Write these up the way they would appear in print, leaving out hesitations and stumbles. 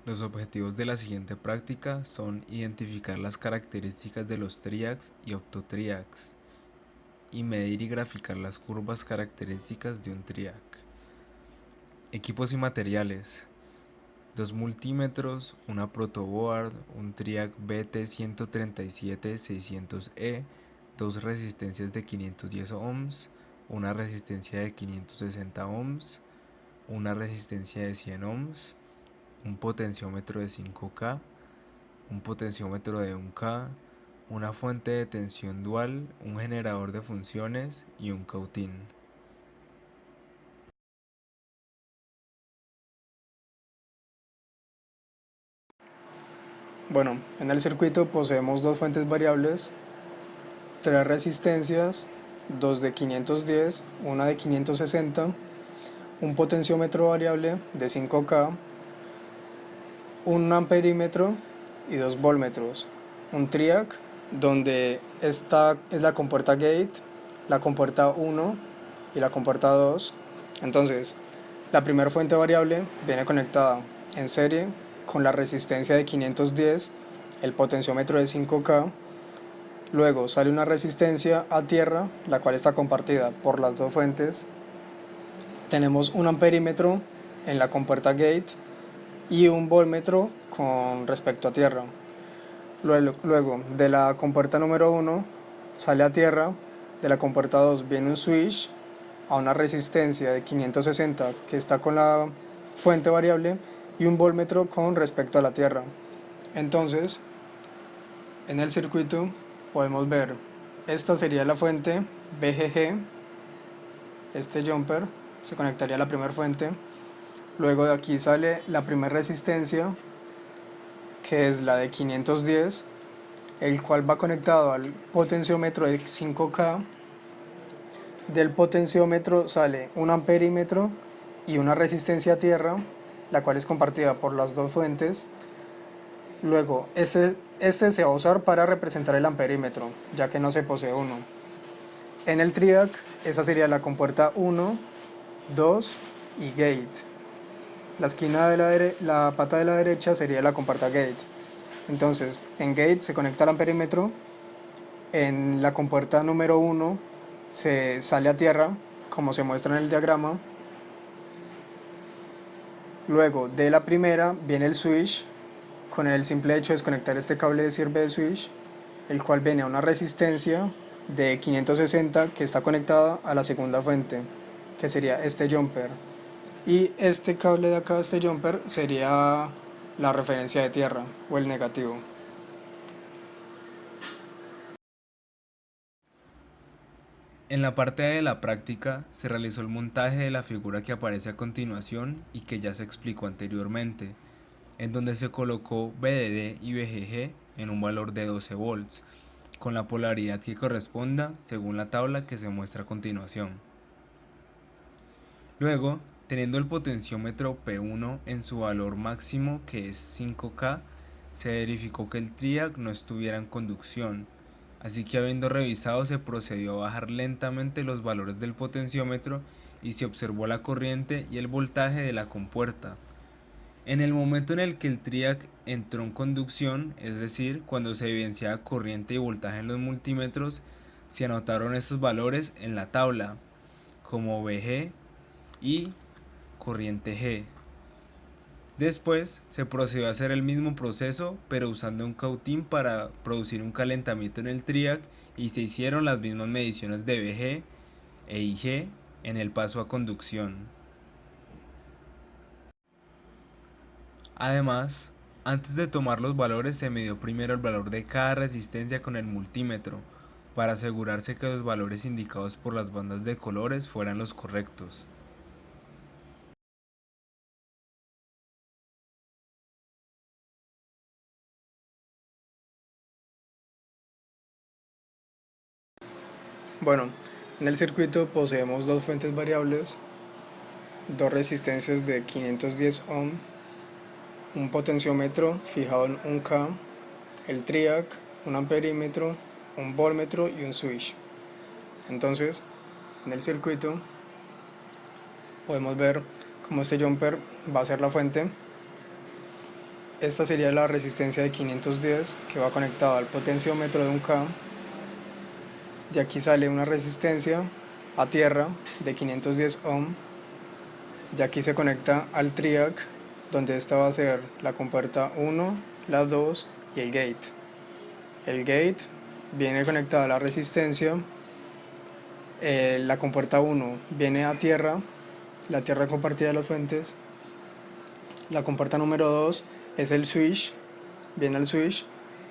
Los objetivos de la siguiente práctica son identificar las características de los triacs y octotriacs y medir y graficar las curvas características de un triac. Equipos y materiales: 2 multímetros, una protoboard, un triac BT137-600E, dos resistencias de 510 ohms, una resistencia de 560 ohms, una resistencia de 100 ohms, un potenciómetro de 5K, un potenciómetro de 1K, una fuente de tensión dual, un generador de funciones y un cautín. Bueno, en el circuito poseemos dos fuentes variables, tres resistencias, dos de 510, una de 560, un potenciómetro variable de 5K, un amperímetro y dos voltmetros, un triac donde esta es la compuerta gate, la compuerta 1 y la compuerta 2. Entonces, la primera fuente variable viene conectada en serie con la resistencia de 510, el potenciómetro de 5K. Luego sale una resistencia a tierra, la cual está compartida por las dos fuentes. Tenemos un amperímetro en la compuerta gate y un voltmetro con respecto a tierra. Luego de la compuerta número 1 sale a tierra, de la compuerta 2 viene un switch a una resistencia de 560 que está con la fuente variable y un voltmetro con respecto a la tierra. Entonces, en el circuito podemos ver, esta sería la fuente VGG, este jumper se conectaría a la primera fuente. Luego de aquí sale la primera resistencia, que es la de 510, el cual va conectado al potenciómetro de 5K. Del potenciómetro sale un amperímetro y una resistencia a tierra, la cual es compartida por las dos fuentes. Luego, este se va a usar para representar el amperímetro, ya que no se posee uno. En el triac, esa sería la compuerta 1, 2 y gate. La esquina de la pata de la derecha sería la compuerta gate. Entonces, en gate se conecta el amperímetro, en la compuerta número 1 se sale a tierra, como se muestra en el diagrama. Luego de la primera viene el switch. Con el simple hecho de desconectar este cable sirve de switch, el cual viene a una resistencia de 560 que está conectada a la segunda fuente, que sería este jumper. Y este cable de acá, este jumper, sería la referencia de tierra o el negativo. En la parte de la práctica se realizó el montaje de la figura que aparece a continuación y que ya se explicó anteriormente, en donde se colocó VDD y VGG en un valor de 12 volts, con la polaridad que corresponda según la tabla que se muestra a continuación. Luego, teniendo el potenciómetro P1 en su valor máximo, que es 5K, se verificó que el triac no estuviera en conducción, así que habiendo revisado se procedió a bajar lentamente los valores del potenciómetro y se observó la corriente y el voltaje de la compuerta. En el momento en el que el triac entró en conducción, es decir, cuando se evidenciaba corriente y voltaje en los multímetros, se anotaron estos valores en la tabla, como VG y corriente G. Después se procedió a hacer el mismo proceso, pero usando un cautín para producir un calentamiento en el triac y se hicieron las mismas mediciones de VG e IG en el paso a conducción. Además, antes de tomar los valores se midió primero el valor de cada resistencia con el multímetro, para asegurarse que los valores indicados por las bandas de colores fueran los correctos. Bueno, en el circuito poseemos dos fuentes variables, dos resistencias de 510 ohm, un potenciómetro fijado en 1K, el triac, un amperímetro, un voltmetro y un switch. Entonces, en el circuito podemos ver cómo este jumper va a ser la fuente. esta sería la resistencia de 510 que va conectada al potenciómetro de 1K. De aquí sale una resistencia a tierra de 510 ohm. De aquí se conecta al triac, donde esta va a ser la compuerta 1, la 2 y el gate. El gate viene conectada a la resistencia. La compuerta 1 viene a tierra, la tierra compartida de las fuentes. La compuerta número 2 es el switch, viene al switch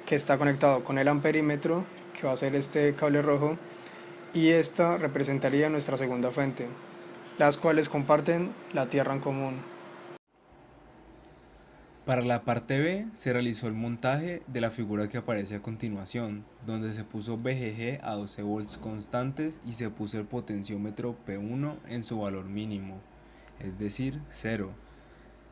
que está conectado con el amperímetro, que va a ser este cable rojo, y esta representaría nuestra segunda fuente, las cuales comparten la tierra en común. Para la parte B se realizó el montaje de la figura que aparece a continuación, donde se puso VGG a 12 volts constantes y se puso el potenciómetro P1 en su valor mínimo, es decir, 0.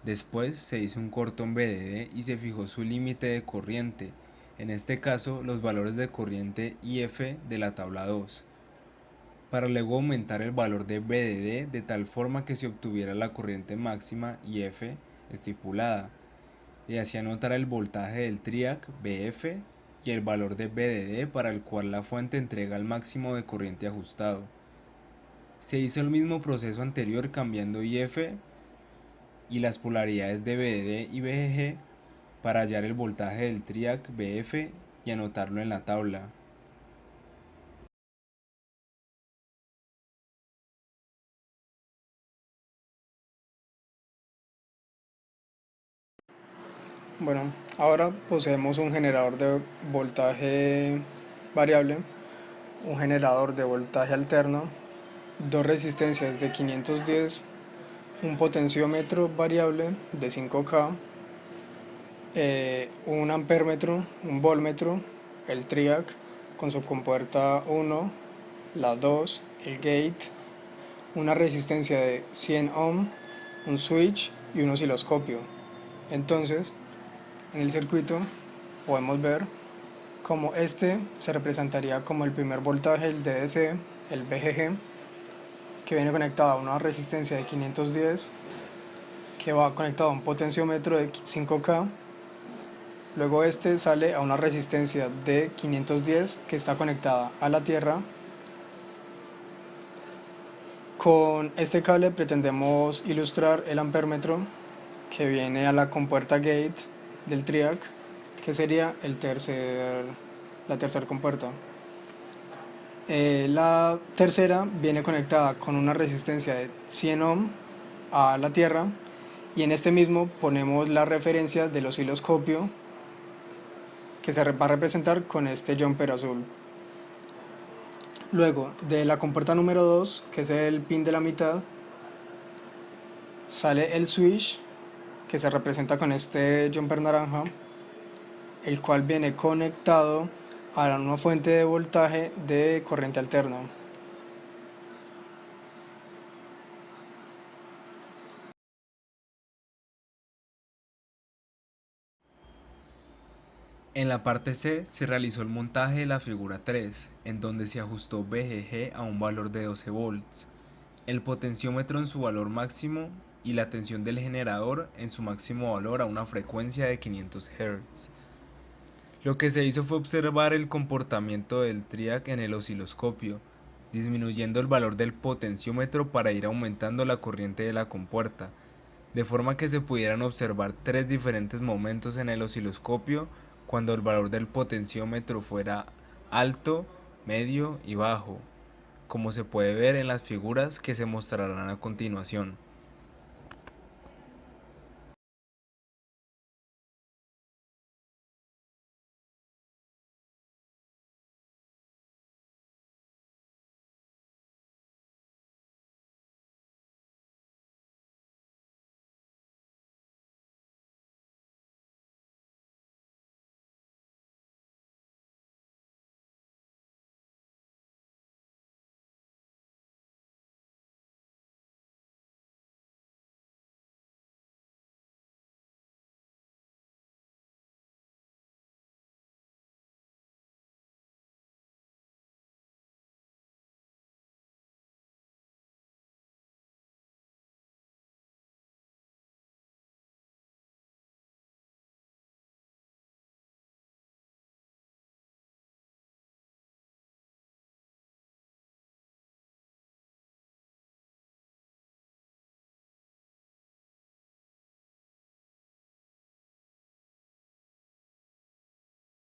Después se hizo un corto en VDD y se fijó su límite de corriente, en este caso los valores de corriente IF de la tabla 2, para luego aumentar el valor de VDD de tal forma que se obtuviera la corriente máxima IF estipulada, y así anotar el voltaje del triac BF y el valor de VDD para el cual la fuente entrega el máximo de corriente ajustado. Se hizo el mismo proceso anterior cambiando IF y las polaridades de VDD y VGG para hallar el voltaje del triac BF y anotarlo en la tabla. Bueno, ahora poseemos un generador de voltaje variable, un generador de voltaje alterno, dos resistencias de 510, un potenciómetro variable de 5K, un ampérmetro, un voltmetro, el triac con su compuerta 1, la 2, el gate, una resistencia de 100 ohm, un switch y un osciloscopio. Entonces, en el circuito podemos ver como este se representaría como el primer voltaje, el DDC, el VGG, que viene conectado a una resistencia de 510, que va conectado a un potenciómetro de 5K. Luego este sale a una resistencia de 510 que está conectada a la tierra. Con este cable pretendemos ilustrar el ampérmetro que viene a la compuerta gate del triac, que sería la tercera compuerta. La tercera viene conectada con una resistencia de 100 ohm a la tierra, y en este mismo ponemos la referencia del osciloscopio, que se va a representar con este jumper azul. Luego de la compuerta número 2, que es el pin de la mitad, sale el switch, que se representa con este jumper naranja, el cual viene conectado a una fuente de voltaje de corriente alterna. En la parte C se realizó el montaje de la figura 3, en donde se ajustó VGG a un valor de 12 volts, el potenciómetro en su valor máximo y la tensión del generador en su máximo valor a una frecuencia de 500 Hz. Lo que se hizo fue observar el comportamiento del triac en el osciloscopio, disminuyendo el valor del potenciómetro para ir aumentando la corriente de la compuerta, de forma que se pudieran observar tres diferentes momentos en el osciloscopio cuando el valor del potenciómetro fuera alto, medio y bajo, como se puede ver en las figuras que se mostrarán a continuación.